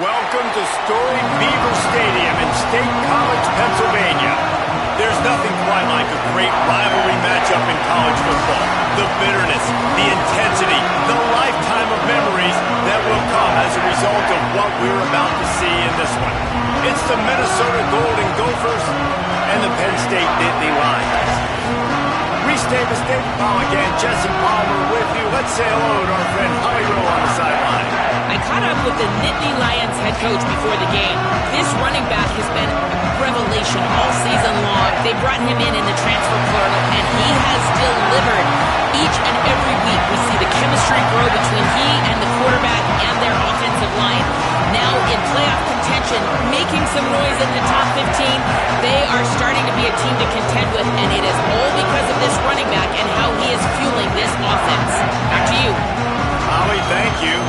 Welcome to storied Beaver Stadium in State College, Pennsylvania. There's nothing quite like a great rivalry matchup in college football. The bitterness, the intensity, the lifetime of memories that will come as a result of what we're about to see in this one. It's the Minnesota Golden Gophers and the Penn State Nitt Lions. Reese Davis, David Paul again, Jesse Palmer with you. Let's say hello to our friend Holly Rowe on the sideline. I caught up with the Nitt Lions head coach before the game. This running back has been a revelation all season long. They brought him in the transfer portal, and he has delivered each and every week. We see the chemistry grow between he and the quarterback and their offensive line. Now in playoff contention, making some noise in the top 15, they are starting to be a team to contend with, and it is all because of this running back and how he is fueling this offense. Back to you. Holly, thank you.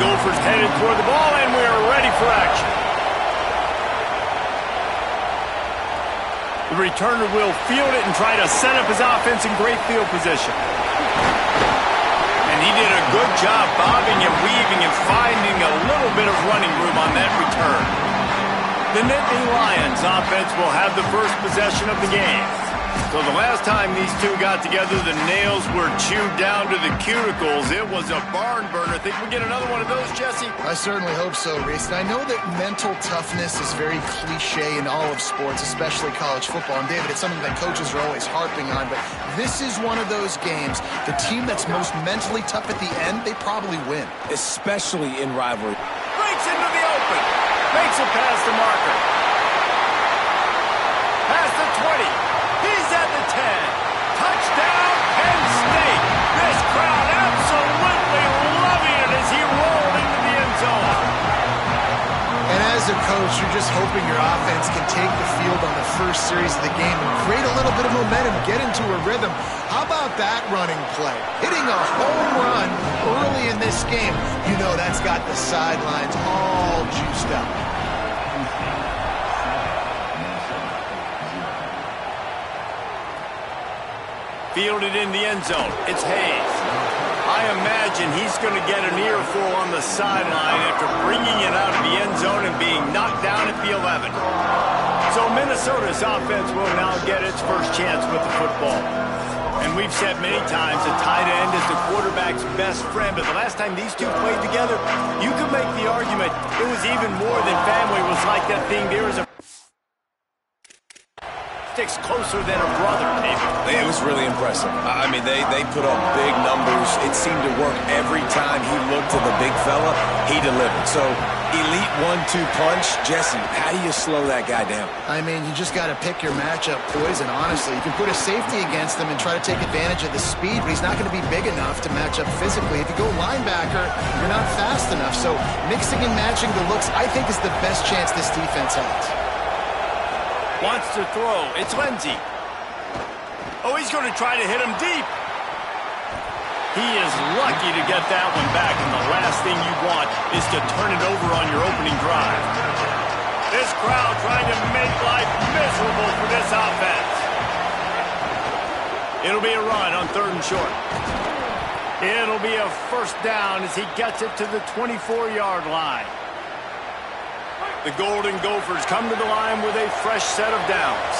Gophers headed toward the ball, and we're ready for action. The returner will field it and try to set up his offense in great field position. And he did a good job bobbing and weaving and finding a little bit of running room on that return. The Nitt Lions offense will have the first possession of the game. So the last time these two got together, the nails were chewed down to the cuticles. It was a barn burner. Think we get another one of those, Jesse? I certainly hope so, Reese. And I know that mental toughness is very cliche in all of sports, especially college football. And David, it's something that coaches are always harping on. But this is one of those games. The team that's most mentally tough at the end, they probably win. Especially in rivalry. Breaks into the open. Makes it past the marker. Past the 20. He's at the 10. Touchdown, Penn State. This crowd absolutely loving it as he rolled into the end zone. And as a coach, you're just hoping your offense can take the field on the first series of the game and create a little bit of momentum, get into a rhythm. How about that running play? Hitting a home run early in this game. You know that's got the sidelines all juiced up. Fielded in the end zone. It's Hayes. I imagine he's going to get an earful on the sideline after bringing it out of the end zone and being knocked down at the 11. So Minnesota's offense will now get its first chance with the football. And we've said many times a tight end is the quarterback's best friend, but the last time these two played together, you could make the argument it was even more than family. It was like that thing there is a sticks closer than a brother, maybe. It was really impressive. I mean, they put up big numbers. It seemed to work every time he looked to the big fella. He delivered. So, elite 1-2 punch. Jesse, how do you slow that guy down? I mean, you just got to pick your matchup poison, honestly. You can put a safety against him and try to take advantage of the speed, but he's not going to be big enough to match up physically. If you go linebacker, you're not fast enough. So, mixing and matching the looks, I think, is the best chance this defense has. Wants to throw. It's Lindsey. Oh, he's going to try to hit him deep. He is lucky to get that one back, and the last thing you want is to turn it over on your opening drive. This crowd trying to make life miserable for this offense. It'll be a run on 3rd and short. It'll be a first down as he gets it to the 24-yard line. The Golden Gophers come to the line with a fresh set of downs.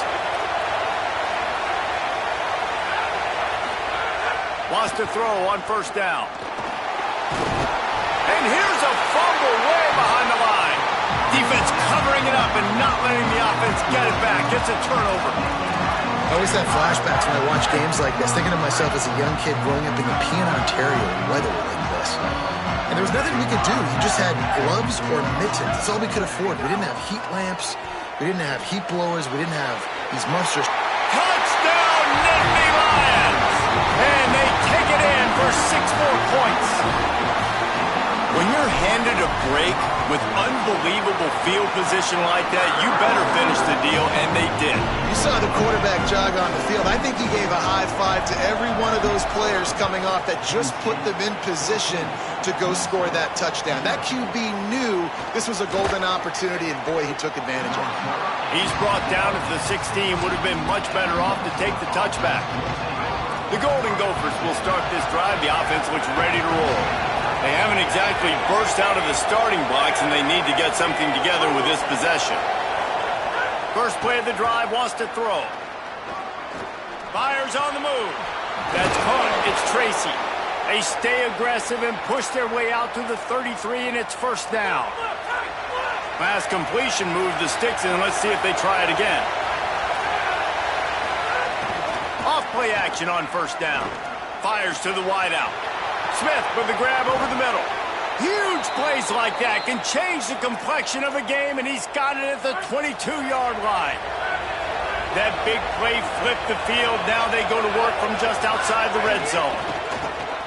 Wants to throw on 1st down. And here's a fumble way behind the line. Defense covering it up and not letting the offense get it back. Gets a turnover. I always have flashbacks when I watch games like this, thinking of myself as a young kid growing up in Nepean, Ontario, in weather like this. And there was nothing we could do. You just had gloves or mittens. That's all we could afford. We didn't have heat lamps. We didn't have heat blowers. We didn't have these monsters. Touchdown, Nitt Lions! And they take it in for 6 more points. When you're handed a break with unbelievable field position like that, you better finish the deal, and they did. You saw the quarterback jog on the field. I think he gave a high five to every one of those players coming off that just put them in position to go score that touchdown. That QB knew this was a golden opportunity, and boy, he took advantage of it. He's brought down at the 16. Would have been much better off to take the touchback. The Golden Gophers will start this drive. The offense looks ready to roll. They haven't exactly burst out of the starting blocks, and they need to get something together with this possession. First play of the drive, wants to throw. Fires on the move. That's caught. It's Tracy. They stay aggressive and push their way out to the 33, and it's 1st down. Pass completion, move the sticks, and let's see if they try it again. Off play action on 1st down. Fires to the wideout. Smith with the grab over the middle. Huge plays like that can change the complexion of a game, and he's got it at the 22-yard line. That big play flipped the field. Now they go to work from just outside the red zone.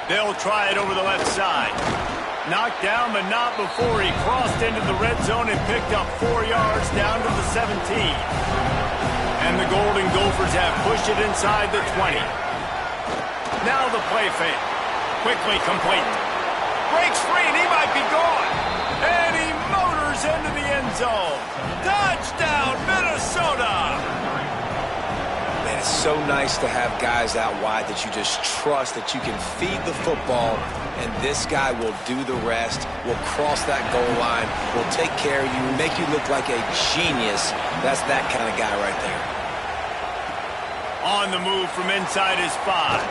They'll try it over the left side. Knocked down, but not before he crossed into the red zone and picked up 4 yards down to the 17. And the Golden Gophers have pushed it inside the 20. Now the play fake. Quickly complete. Breaks free, and he might be gone. zone. Touchdown, Minnesota! Man, it's so nice to have guys out wide that you just trust that you can feed the football, and this guy will do the rest, will cross that goal line, will take care of you, make you look like a genius. That's that kind of guy right there. On the move from inside his 5.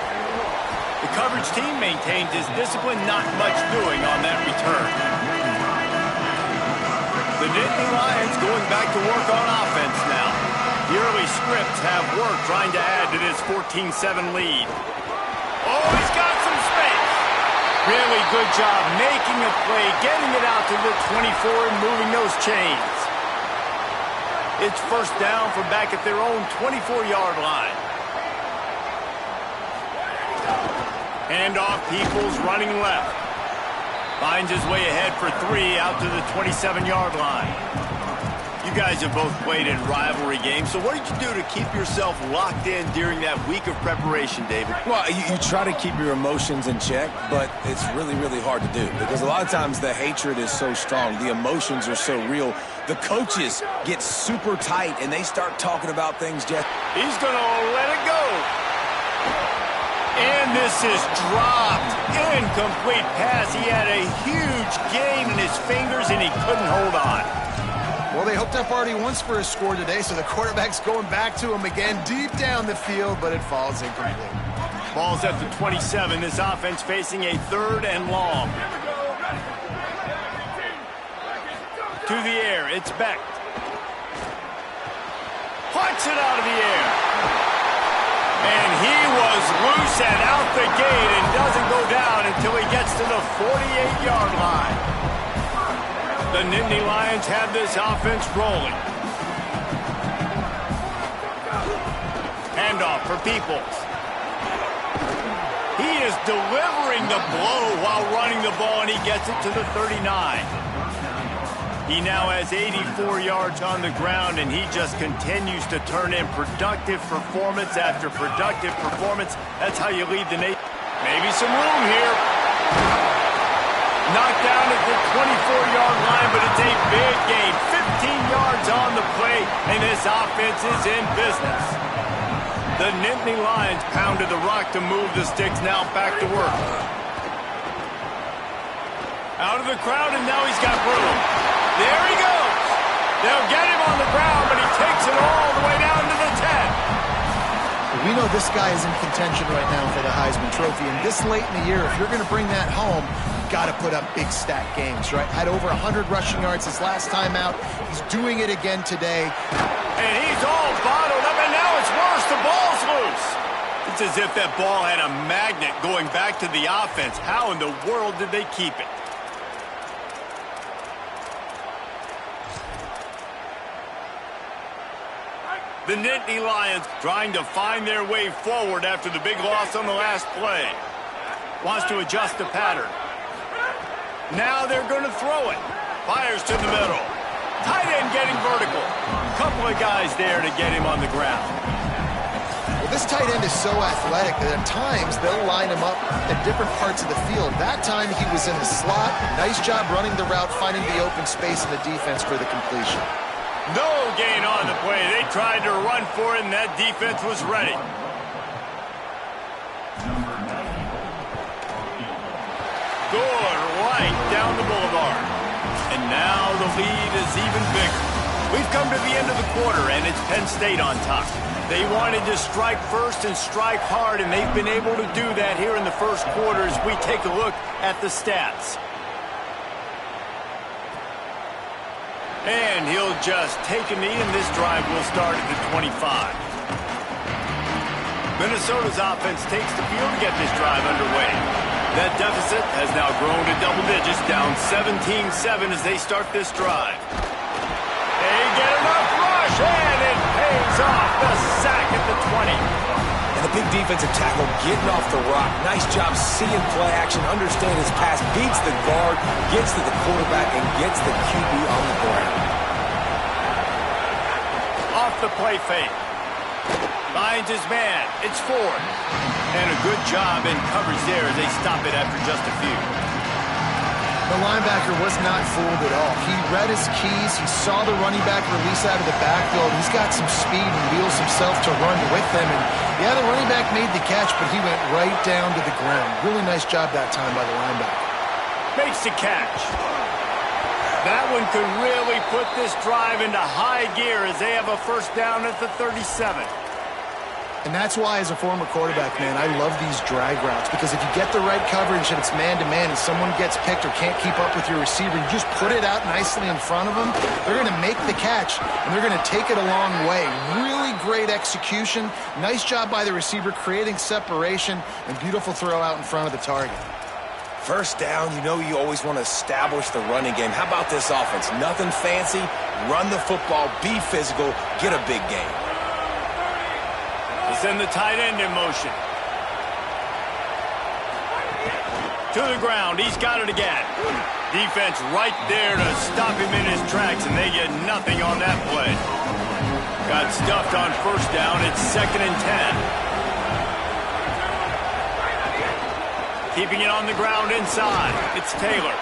The coverage team maintains his discipline, not much doing on that return. The Nitt Lions going back to work on offense now. The early scripts have worked trying to add to this 14-7 lead. Oh, he's got some space. Really good job making a play, getting it out to the 24 and moving those chains. It's first down from back at their own 24-yard line. Handoff, Peoples running left. Finds his way ahead for 3 out to the 27-yard line. You guys have both played in rivalry games, so what did you do to keep yourself locked in during that week of preparation, David? Well, you try to keep your emotions in check, but it's really, really hard to do because a lot of times the hatred is so strong. The emotions are so real. The coaches get super tight, and they start talking about things, Jeff. He's going to let it go. And this is dropped. Incomplete pass. He had a huge gain in his fingers, and he couldn't hold on. Well, they hooked up already once for a score today, so the quarterback's going back to him again deep down the field, but it falls incomplete. Ball's at the 27. This offense facing a 3rd and long. To the air, it's Beck. Puts it out of the air. And he was loose and out the gate and doesn't go down until he gets to the 48-yard line. The Nitt Lions have this offense rolling. Handoff for Peoples. He is delivering the blow while running the ball, and he gets it to the 39. He now has 84 yards on the ground, and he just continues to turn in productive performance after productive performance. That's how you lead the nation. Maybe some room here. Knocked down at the 24-yard line, but it's a big gain. 15 yards on the play, and this offense is in business. The Nitt Lions pounded the rock to move the sticks, now back to work. Out of the crowd, and now he's got room. There he goes. They'll get him on the ground, but he takes it all the way down to the 10. We know this guy is in contention right now for the Heisman Trophy, and this late in the year, if you're going to bring that home, you've got to put up big stat games, right? Had over 100 rushing yards his last time out. He's doing it again today. And he's all bottled up, and now it's worse. The ball's loose. It's as if that ball had a magnet going back to the offense. How in the world did they keep it? The Nitt Lions trying to find their way forward after the big loss on the last play. Wants to adjust the pattern. Now they're going to throw it. Fires to the middle. Tight end getting vertical. Couple of guys there to get him on the ground. Well, this tight end is so athletic that at times they'll line him up at different parts of the field. That time he was in the slot. Nice job running the route, finding the open space in the defense for the completion. No gain on the play. They tried to run for it, and that defense was ready. Good right down the boulevard. And now the lead is even bigger. We've come to the end of the quarter, and it's Penn State on top. They wanted to strike first and strike hard, and they've been able to do that here in the first quarter as we take a look at the stats. And he'll just take a knee, and this drive will start at the 25. Minnesota's offense takes the field to get this drive underway. That deficit has now grown to double digits, down 17-7 as they start this drive. They get enough rush, and it pays off. The sack at the 20. And the big defensive tackle getting off the rock. Nice job seeing play action, understand his pass, beats the guard, gets to the quarterback, and gets the QB on the ground. Off the play fake. Finds his man. It's Ford. And a good job in coverage there as they stop it after just a few. The linebacker was not fooled at all. He read his keys. He saw the running back release out of the backfield. He's got some speed and wheels himself to run with them. And yeah, the running back made the catch, but he went right down to the ground. Really nice job that time by the linebacker. Makes the catch. That one could really put this drive into high gear as they have a first down at the 37. And that's why, as a former quarterback, man, I love these drag routes, because if you get the right coverage and it's man-to-man and someone gets picked or can't keep up with your receiver, you just put it out nicely in front of them, they're going to make the catch, and they're going to take it a long way. Really great execution. Nice job by the receiver creating separation, and beautiful throw out in front of the target. First down, you know you always want to establish the running game. How about this offense? Nothing fancy. Run the football, be physical, get a big gain. Send the tight end in motion. To the ground. He's got it again. Defense right there to stop him in his tracks, and they get nothing on that play. Got stuffed on first down. It's 2nd and 10. Keeping it on the ground inside. It's Taylor.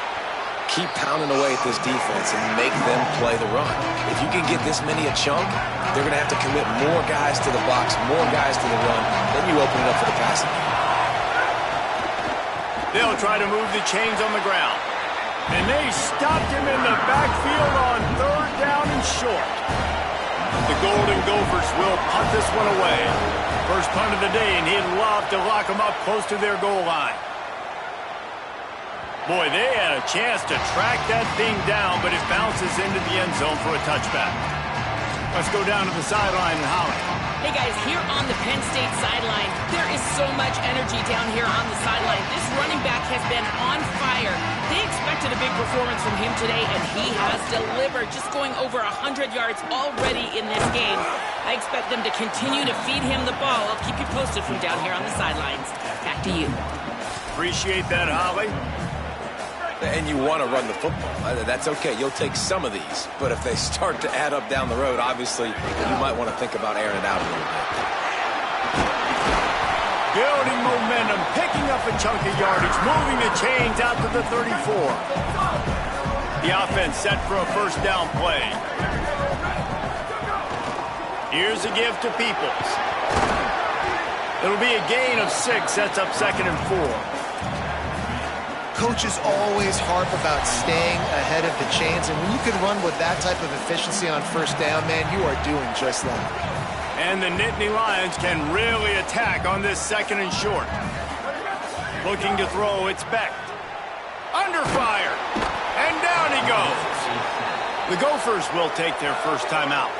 Keep pounding away at this defense and make them play the run. If you can get this many a chunk, they're going to have to commit more guys to the box, more guys to the run. Then you open it up for the passing. They'll try to move the chains on the ground. And they stopped him in the backfield on 3rd down and short. The Golden Gophers will punt this one away. First punt of the day, and he'd love to lock them up close to their goal line. Boy, they had a chance to track that thing down, but it bounces into the end zone for a touchback. Let's go down to the sideline and Holly. Hey guys, here on the Penn State sideline, there is so much energy down here on the sideline. This running back has been on fire. They expected a big performance from him today, and he has delivered, just going over 100 yards already in this game. I expect them to continue to feed him the ball. I'll keep you posted from down here on the sidelines. Back to you. Appreciate that, Holly. And you want to run the football. That's okay. You'll take some of these. But if they start to add up down the road, obviously, you might want to think about airing it out a little bit. Building momentum, picking up a chunk of yardage, moving the chains out to the 34. The offense set for a first down play. Here's a give to Peoples. It'll be a gain of 6, sets up 2nd and 4. Coaches always harp about staying ahead of the chains, and when you can run with that type of efficiency on first down, man, you are doing just that. And the Nitt Lions can really attack on this 2nd and short. Looking to throw, it's Beck. Under fire, and down he goes. The Gophers will take their first time out.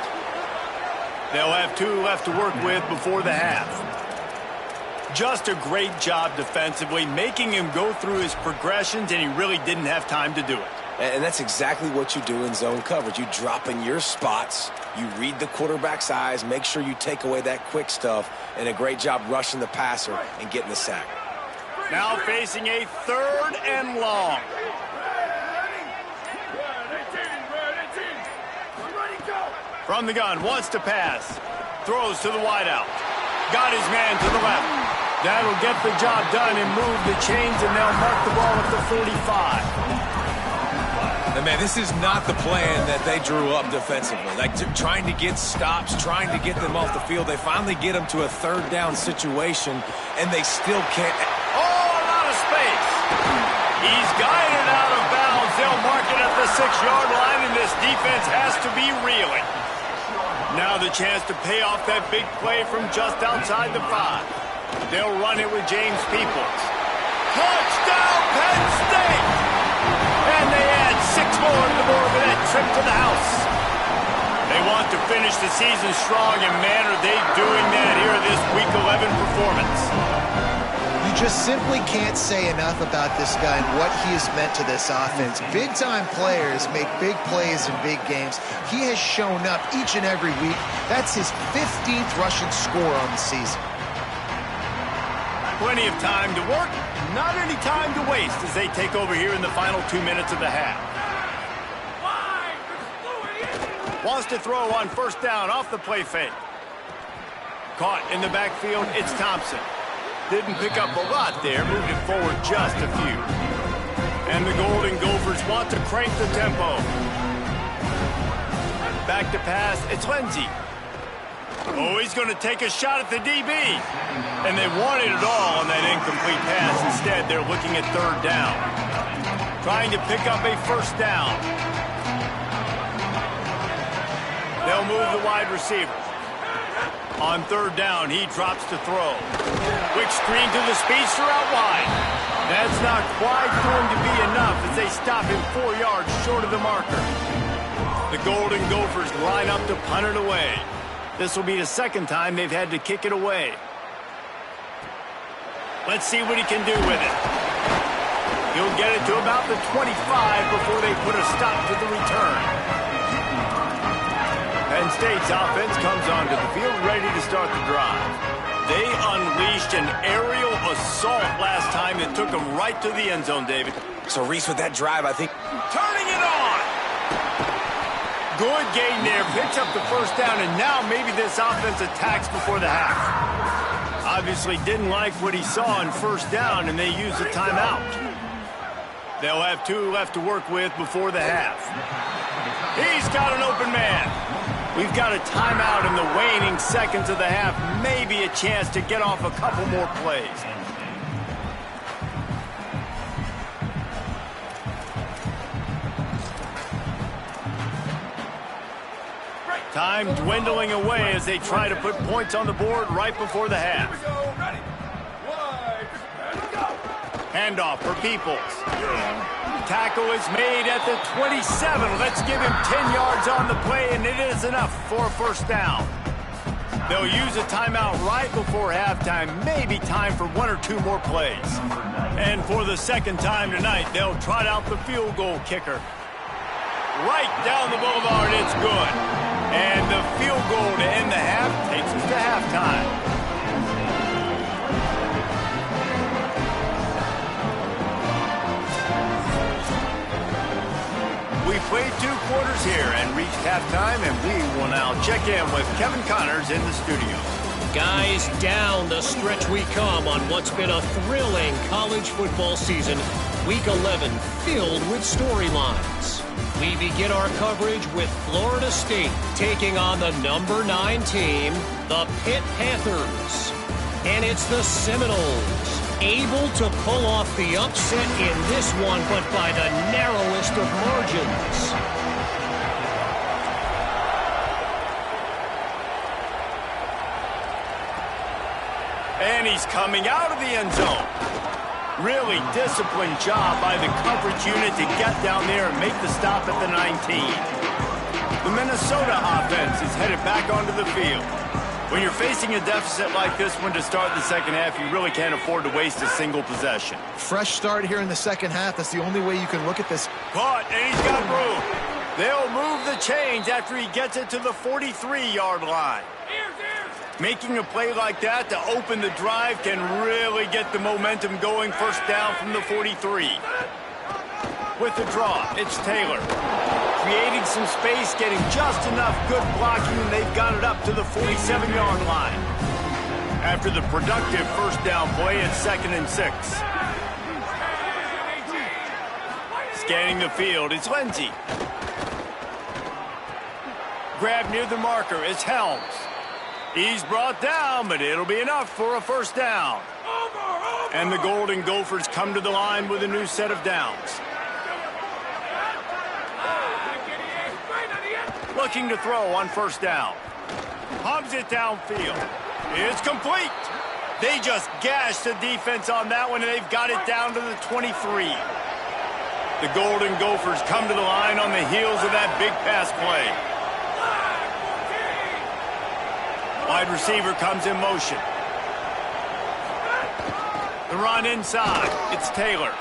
They'll have 2 left to work with before the half. Just a great job defensively, making him go through his progressions, and he really didn't have time to do it. And that's exactly what you do in zone coverage. You drop in your spots, you read the quarterback's eyes, make sure you take away that quick stuff, and a great job rushing the passer and getting the sack. Now facing a 3rd and long. From the gun, wants to pass. Throws to the wideout. Got his man to the left. That'll get the job done and move the chains, and they'll mark the ball at the 45. And man, this is not the plan that they drew up defensively. Like trying to get stops, trying to get them off the field. They finally get them to a 3rd down situation, and they still can't. Oh, a lot of space. He's guided out of bounds. They'll mark it at the 6-yard line, and this defense has to be reeling. Now the chance to pay off that big play from just outside the 5. They'll run it with James Peoples. Touchdown, Penn State! And they add 6 more to the board with that trip to the house. They want to finish the season strong, and man, are they doing that here this Week 11 performance. You just simply can't say enough about this guy and what he has meant to this offense. Big-time players make big plays in big games. He has shown up each and every week. That's his 15th rushing score on the season. Plenty of time to work, not any time to waste as they take over here in the final 2 minutes of the half. Wants to throw on first down off the play fake. Caught in the backfield, it's Thompson. Didn't pick up a lot there, moved it forward just a few. And the Golden Gophers want to crank the tempo. Back to pass, it's Lindsey. Oh, he's going to take a shot at the DB. And they wanted it all on that incomplete pass. Instead, they're looking at third down. Trying to pick up a first down. They'll move the wide receiver. On third down, he drops to throw. Quick screen to the speedster out wide. That's not quite going to be enough as they stop him 4 yards short of the marker. The Golden Gophers line up to punt it away. This will be the second time they've had to kick it away. Let's see what he can do with it. He'll get it to about the 25 before they put a stop to the return. Penn State's offense comes onto the field ready to start the drive. They unleashed an aerial assault last time that took them right to the end zone, David. So, Reese, with that drive, I think... Turning it on! Good gain there, picks up the first down, and now maybe this offense attacks before the half. Obviously didn't like what he saw on first down, and they used a timeout. They'll have 2 left to work with before the half. He's got an open man. We've got a timeout in the waning seconds of the half, maybe a chance to get off a couple more plays. Time dwindling away as they try to put points on the board right before the half. Handoff for Peoples. Tackle is made at the 27. Let's give him 10 yards on the play, and it is enough for a first down. They'll use a timeout right before halftime, maybe time for 1 or 2 more plays. And for the second time tonight, they'll trot out the field goal kicker. Right down the boulevard, it's good. And the field goal to end the half takes us to halftime. We played 2 quarters here and reached halftime, and we will now check in with Kevin Connors in the studio. Guys, down the stretch we come on what's been a thrilling college football season. Week 11 filled with storylines. We begin our coverage with Florida State taking on the number 9 team, the Pitt Panthers. And it's the Seminoles, able to pull off the upset in this one, but by the narrowest of margins. And he's coming out of the end zone. Really disciplined job by the coverage unit to get down there and make the stop at the 19. The Minnesota offense is headed back onto the field. When you're facing a deficit like this one to start the second half, you really can't afford to waste a single possession. Fresh start here in the second half. That's the only way you can look at this. Caught, and he's got room. They'll move the chains after he gets it to the 43-yard line. Making a play like that to open the drive can really get the momentum going. First down from the 43. With the draw, it's Taylor. Creating some space, getting just enough good blocking, and they've got it up to the 47-yard line. After the productive first down play, it's 2nd and 6. Scanning the field, it's Lindsey. Grab near the marker, it's Helms. He's brought down, but it'll be enough for a first down. And the Golden Gophers come to the line with a new set of downs. Looking to throw on first down. Hubs it downfield. It's complete. They just gashed the defense on that one, and they've got it down to the 23. The Golden Gophers come to the line on the heels of that big pass play. Wide receiver comes in motion. The run inside. It's Taylor.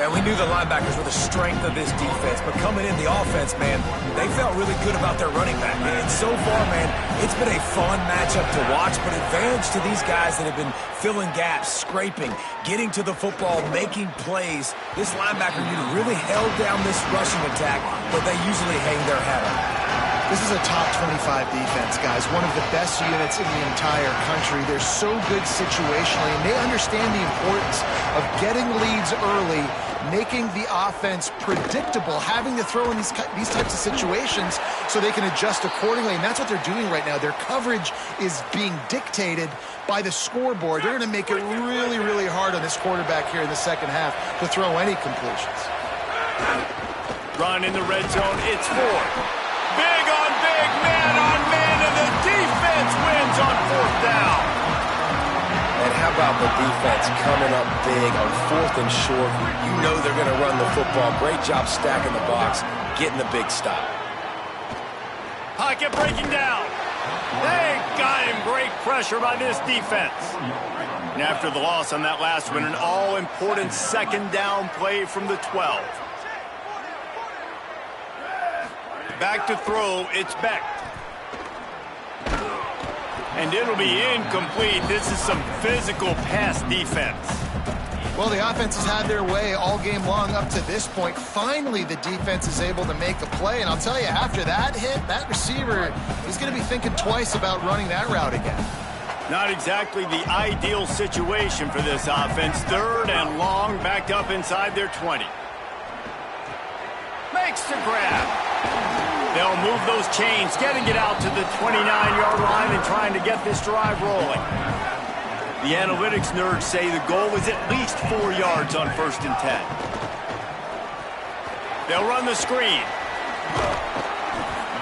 And we knew the linebackers were the strength of this defense, but coming in the offense, man, they felt really good about their running back. And so far, man, it's been a fun matchup to watch, but advantage to these guys that have been filling gaps, scraping, getting to the football, making plays. This linebacker unit really held down this rushing attack, but they usually hang their hat on. This is a top 25 defense, guys. One of the best units in the entire country. They're so good situationally, and they understand the importance of getting leads early, making the offense predictable, having to throw in these types of situations so they can adjust accordingly. And that's what they're doing right now. Their coverage is being dictated by the scoreboard. They're going to make it really, really hard on this quarterback here in the second half to throw any completions. Run in the red zone. It's 4. Big on big, man on man, and the defense wins on 4th down. And how about the defense coming up big on 4th and short? You know they're going to run the football. Great job stacking the box, getting the big stop. Pocket breaking down. They got him. Great pressure by this defense. And after the loss on that last one, an all-important second down play from the 12. Back to throw, it's Beck. And it'll be incomplete. This is some physical pass defense. Well, the offense has had their way all game long up to this point. Finally, the defense is able to make a play. And I'll tell you, after that hit, that receiver, he's going to be thinking twice about running that route again. Not exactly the ideal situation for this offense. 3rd and long, backed up inside their 20. Makes the grab. They'll move those chains, getting it out to the 29-yard line and trying to get this drive rolling. The analytics nerds say the goal is at least 4 yards on 1st and 10. They'll run the screen.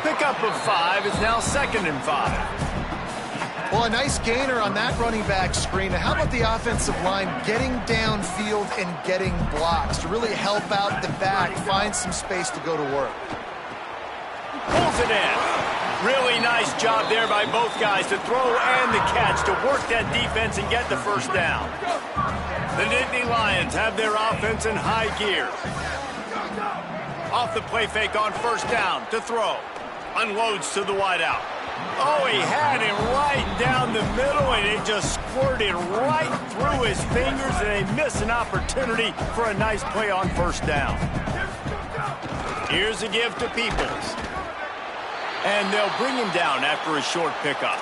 Pickup of 5 is now 2nd and 5. Well, a nice gainer on that running back screen. Now, how about the offensive line getting downfield and getting blocks to really help out the back, find some space to go to work? Pulls it in. Really nice job there by both guys to throw and the catch to work that defense and get the 1st down. The Nitt Lions have their offense in high gear. Off the play fake on 1st down to throw. Unloads to the wideout. Oh, he had him right down the middle, and it just squirted right through his fingers, and they miss an opportunity for a nice play on 1st down. Here's a give to Peoples. And they'll bring him down after a short pickup.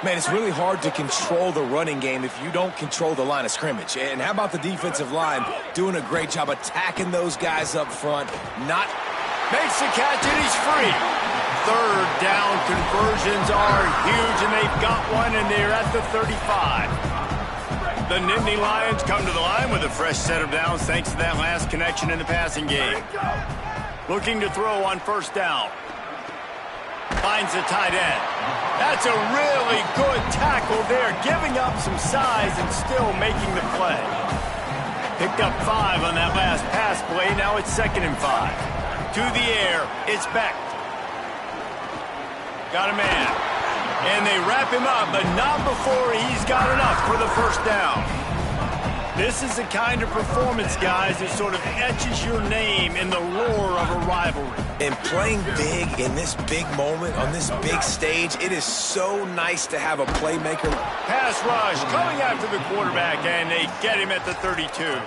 Man, it's really hard to control the running game if you don't control the line of scrimmage. And how about the defensive line doing a great job attacking those guys up front? Makes the catch, and he's free. 3rd down conversions are huge, and they've got one, and they're at the 35. The Nitt Lions come to the line with a fresh set of downs thanks to that last connection in the passing game. Looking to throw on 1st down. Finds the tight end. That's a really good tackle there, giving up some size and still making the play. Picked up 5 on that last pass play. Now it's 2nd and 5. To the air, it's Beck. Got a man. And they wrap him up, but not before he's got enough for the 1st down. This is the kind of performance, guys, that sort of etches your name in the lore of a rivalry. And playing big in this big moment, on this big stage, it is so nice to have a playmaker. Pass rush coming after the quarterback, and they get him at the 32.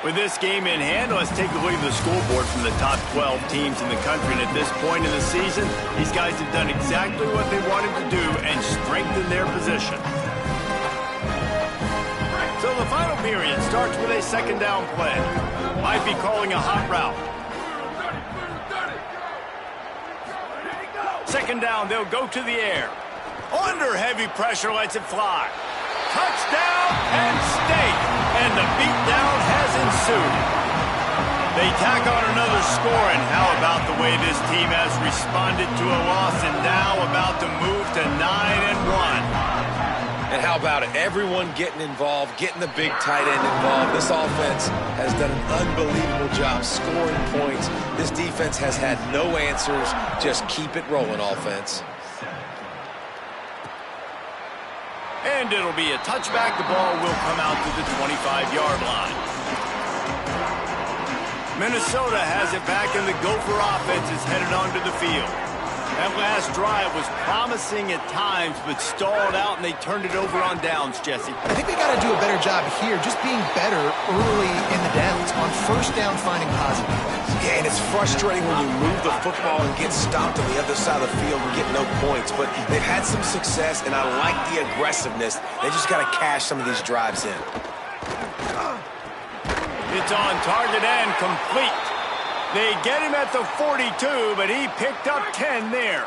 With this game in hand, let's take a look at the scoreboard from the top 12 teams in the country. And at this point in the season, these guys have done exactly what they wanted to do and strengthened their position. So the final period starts with a 2nd down play. Might be calling a hot route. 2nd down, they'll go to the air. Under heavy pressure, lets it fly. Touchdown, Penn State, and the beatdown has ensued. They tack on another score, and how about the way this team has responded to a loss and now about to move to 9-1. And how about it? Everyone getting involved, getting the big tight end involved. This offense has done an unbelievable job scoring points. This defense has had no answers. Just keep it rolling, offense. And it'll be a touchback. The ball will come out to the 25-yard line. Minnesota has it back, and the Gopher offense is headed onto the field. That last drive was promising at times, but stalled out, and they turned it over on downs, Jesse. I think they got to do a better job here, just being better early in the downs. On first down, finding positive plays. Yeah, and it's frustrating when you move the football and get stopped on the other side of the field and get no points. But they've had some success, and I like the aggressiveness. They just got to cash some of these drives in. It's on target and complete. They get him at the 42, but he picked up 10 there.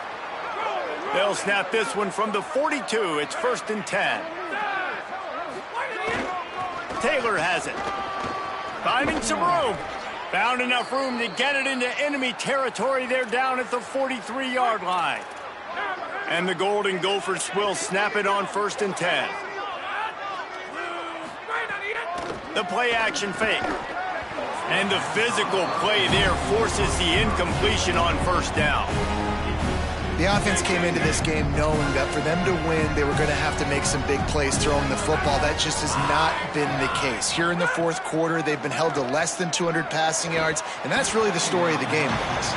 They'll snap this one from the 42. It's 1st and 10. Taylor has it. Finding some room. Found enough room to get it into enemy territory. They're down at the 43-yard line. And the Golden Gophers will snap it on 1st and 10. The play action fake. And the physical play there forces the incompletion on 1st down. The offense came into this game knowing that for them to win, they were going to have to make some big plays throwing the football. That just has not been the case. Here in the 4th quarter, they've been held to less than 200 passing yards, and that's really the story of the game, guys.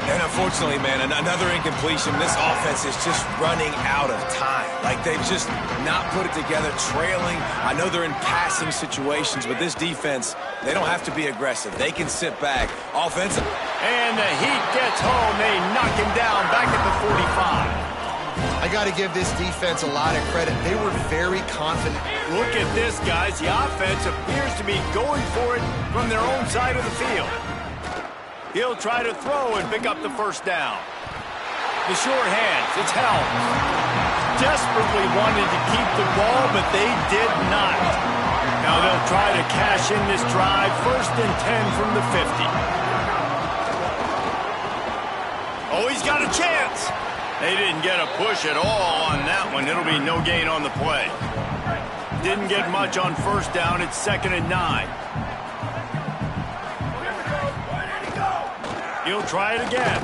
And unfortunately, man, another incompletion. This offense is just running out of time. Like, they've just not put it together, trailing. I know they're in passing situations, but this defense, they don't have to be aggressive. They can sit back. Offensive. And the heat gets home. They knock him down back at the 45. I got to give this defense a lot of credit. They were very confident. Look at this, guys. The offense appears to be going for it from their own side of the field. He'll try to throw and pick up the 1st down. The short hands, it's Helms. Desperately wanted to keep the ball, but they did not. Now they'll try to cash in this drive. 1st and 10 from the 50. Oh, he's got a chance. They didn't get a push at all on that one. It'll be no gain on the play. Didn't get much on 1st down. It's 2nd and 9. He'll try it again.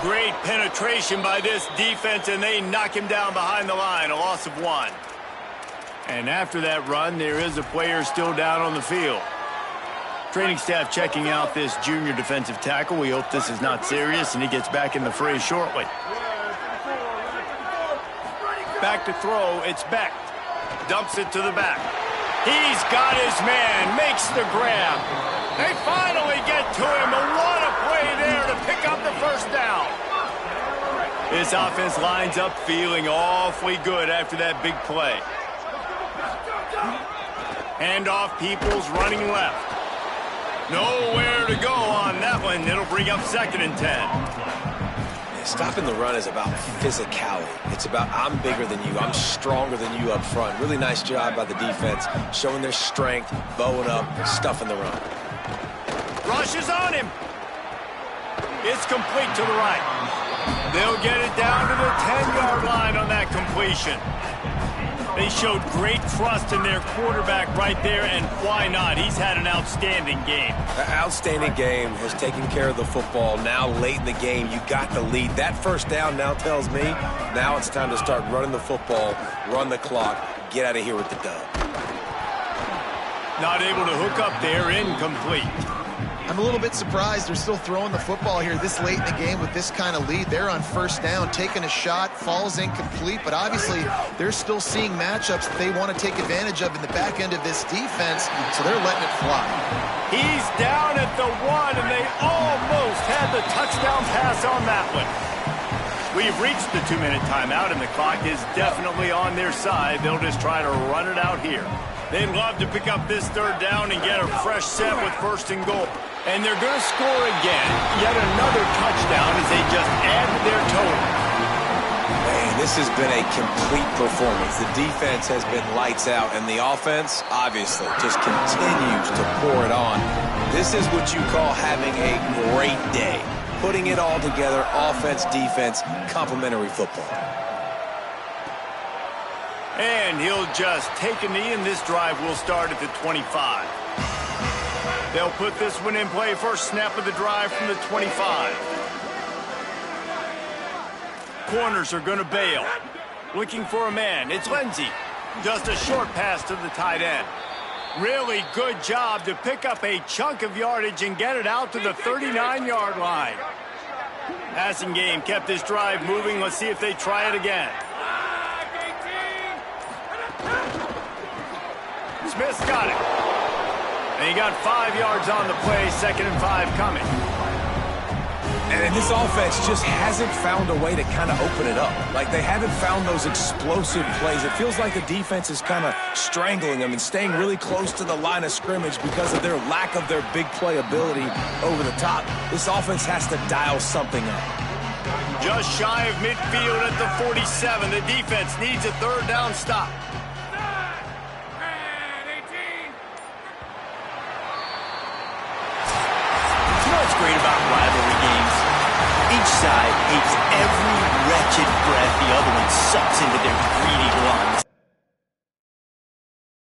Great penetration by this defense, and they knock him down behind the line, a loss of 1. And after that run, there is a player still down on the field. Training staff checking out this junior defensive tackle. We hope this is not serious, and he gets back in the fray shortly. Back to throw, it's Beck. Dumps it to the back. He's got his man, makes the grab. They finally get to him, and what a play there to pick up the 1st down. This offense lines up feeling awfully good after that big play. Handoff, Peoples running left. Nowhere to go on that one. It'll bring up 2nd and 10. Stopping the run is about physicality. It's about I'm bigger than you. I'm stronger than you up front. Really nice job by the defense, showing their strength, bowing up, stuffing the run. Rush is on him. It's complete to the right. They'll get it down to the 10-yard line on that completion. They showed great trust in their quarterback right there, and why not? He's had an outstanding game. An outstanding game, has taken care of the football. Now late in the game, you got the lead. That 1st down now tells me now it's time to start running the football, run the clock, get out of here with the dub. Not able to hook up there, incomplete. I'm a little bit surprised they're still throwing the football here this late in the game with this kind of lead. They're on 1st down, taking a shot, falls incomplete, but obviously they're still seeing matchups that they want to take advantage of in the back end of this defense, so they're letting it fly. He's down at the 1, and they almost had the touchdown pass on that one. We've reached the 2-minute timeout, and the clock is definitely on their side. They'll just try to run it out here. They'd love to pick up this 3rd down and get a fresh set with 1st and goal. And they're going to score again. Yet another touchdown as they just add to their total. Man, this has been a complete performance. The defense has been lights out, and the offense, obviously, just continues to pour it on. This is what you call having a great day. Putting it all together, offense, defense, complementary football. And he'll just take a knee, and this drive will start at the 25. They'll put this one in play. First snap of the drive from the 25. Corners are going to bail. Looking for a man. It's Lindsey. Just a short pass to the tight end. Really good job to pick up a chunk of yardage and get it out to the 39-yard line. Passing game kept this drive moving. Let's see if they try it again. Smith's got it. And he got 5 yards on the play, 2nd and 5 coming. And this offense just hasn't found a way to kind of open it up. Like, they haven't found those explosive plays. It feels like the defense is kind of strangling them and staying really close to the line of scrimmage because of their lack of their big play ability over the top. This offense has to dial something up. Just shy of midfield at the 47. The defense needs a 3rd down stop. You know what's great about rivalry games? Each side hates every wretched breath the other one sucks into their greedy lungs.